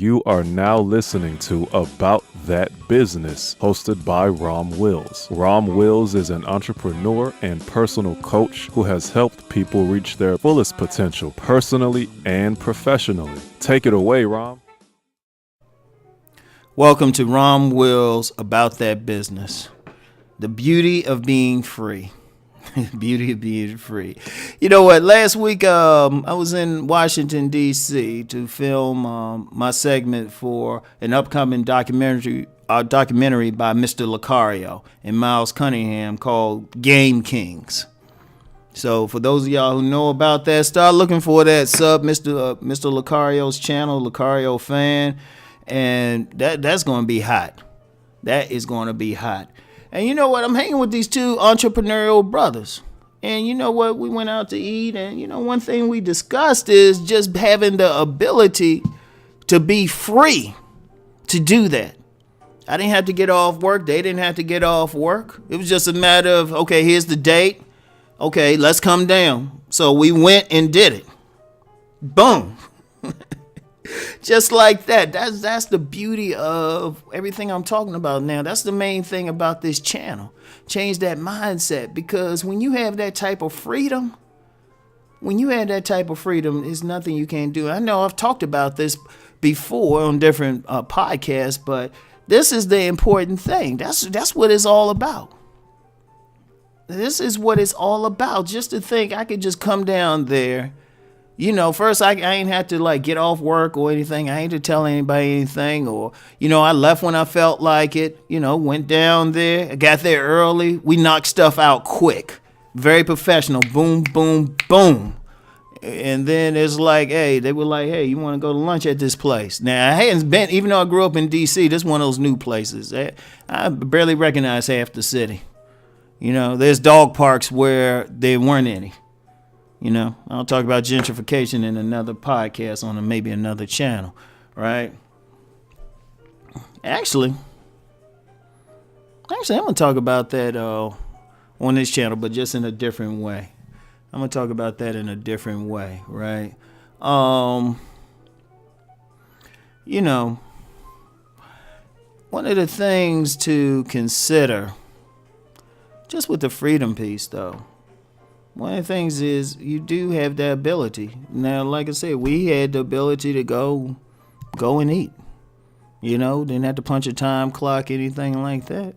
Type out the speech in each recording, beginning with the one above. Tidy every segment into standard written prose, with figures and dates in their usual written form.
You are now listening to About That Business, hosted by Rom Wills. Rom Wills is an entrepreneur and personal coach who has helped people reach their fullest potential personally and professionally. Take it away, Rom. Welcome to Rom Wills About That Business. The beauty of being free. Beauty of being free. You know what? Last week I was in Washington, D.C. to film my segment for an upcoming documentary by Mr. Lucario and Miles Cunningham called Game Kings. So for those of y'all who know about that, start looking for that sub Mr. Lucario's channel, Lucario Fan, and that's going to be hot. That is going to be hot. And you know what? I'm hanging with these two entrepreneurial brothers. And you know what? We went out to eat. And you know, one thing we discussed is just having the ability to be free to do that. I didn't have to get off work. They didn't have to get off work. It was just a matter of, okay, here's the date. Okay, let's come down. So we went and did it. Boom. Just like that. That's the beauty of everything I'm talking about now. That's the main thing about this channel. Change that mindset, because when you have that type of freedom, there's nothing you can't do. I know I've talked about this before on different podcasts, but this is the important thing. That's what it's all about. This is what it's all about. Just to think I could just come down there. You know, first, I ain't had to like get off work or anything. I ain't to tell anybody anything. Or, you know, I left when I felt like it. You know, went down there. I got there early. We knocked stuff out quick. Very professional. Boom, boom, boom. And then it's like, hey, they were like, hey, you want to go to lunch at this place? Now, I hadn't been, even though I grew up in D.C., this is one of those new places. I barely recognize half the city. You know, there's dog parks where there weren't any. You know, I'll talk about gentrification in another podcast on maybe another channel, right? Actually, I'm going to talk about that on this channel, but just in a different way. I'm going to talk about that in a different way, right? You know, one of the things to consider, just with the freedom piece, though, one of the things is you do have that ability. Now, like I said, we had the ability to go and eat. You know, didn't have to punch a time clock, anything like that.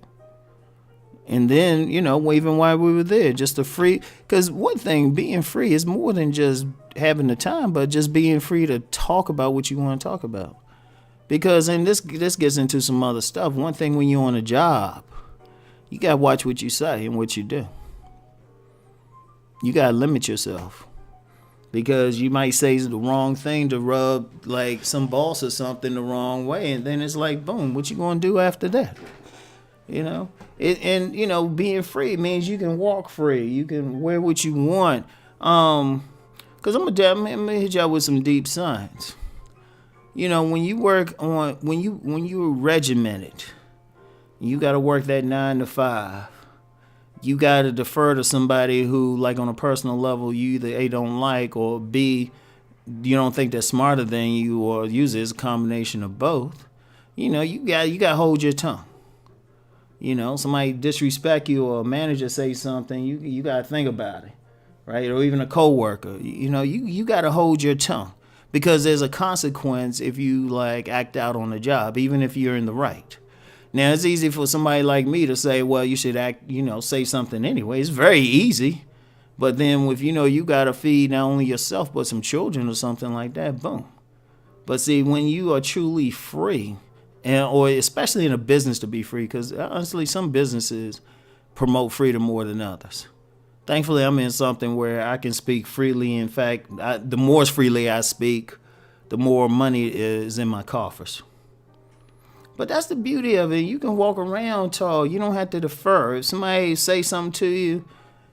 And then, you know, even while we were there, just the free, because one thing, being free is more than just having the time, but just being free to talk about what you want to talk about. Because, and this gets into some other stuff. One thing when you're on a job, you got to watch what you say and what you do. You got to limit yourself, because you might say the wrong thing to rub like some boss or something the wrong way. And then it's like, boom, what you going to do after that? You know, and you know, being free means you can walk free. You can wear what you want. Cause I'm gonna hit y'all with some deep science. You know, when you work on, when you're regimented, you got to work that 9 to 5. You got to defer to somebody who, like, on a personal level, you either A, don't like, or B, you don't think they're smarter than you, or usually it's a combination of both. You know, you got to hold your tongue. You know, somebody disrespect you, or a manager say something, you got to think about it, right? Or even a coworker. You know, you got to hold your tongue, because there's a consequence if you, like, act out on the job, even if you're in the right. Now, it's easy for somebody like me to say, well, you should act, you know, say something anyway. It's very easy. But then if, you know, you got to feed not only yourself, but some children or something like that, boom. But see, when you are truly free, or especially in a business to be free, because honestly, some businesses promote freedom more than others. Thankfully, I'm in something where I can speak freely. In fact, the more freely I speak, the more money is in my coffers. But that's the beauty of it. You can walk around tall. You don't have to defer. If somebody say something to you,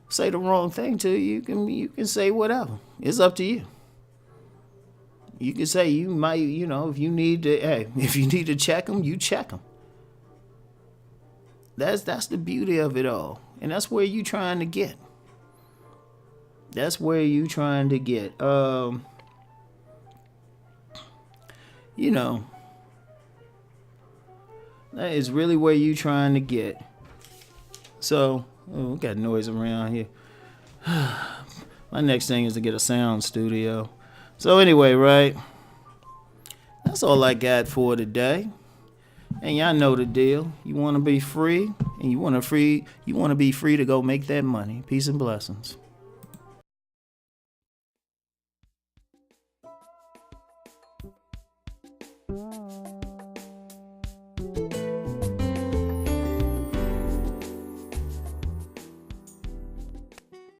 say the wrong thing to you, you can say whatever. It's up to you. You can say, you might, you know, if you need to check them, you check them. That's the beauty of it all. And that's where you trying to get. You know, That is really where you trying to get. So, we got noise around here. My next thing is to get a sound studio. So anyway, right? That's all I got for today. And y'all know the deal. You want to be free, and you want to be free to go make that money. Peace and blessings.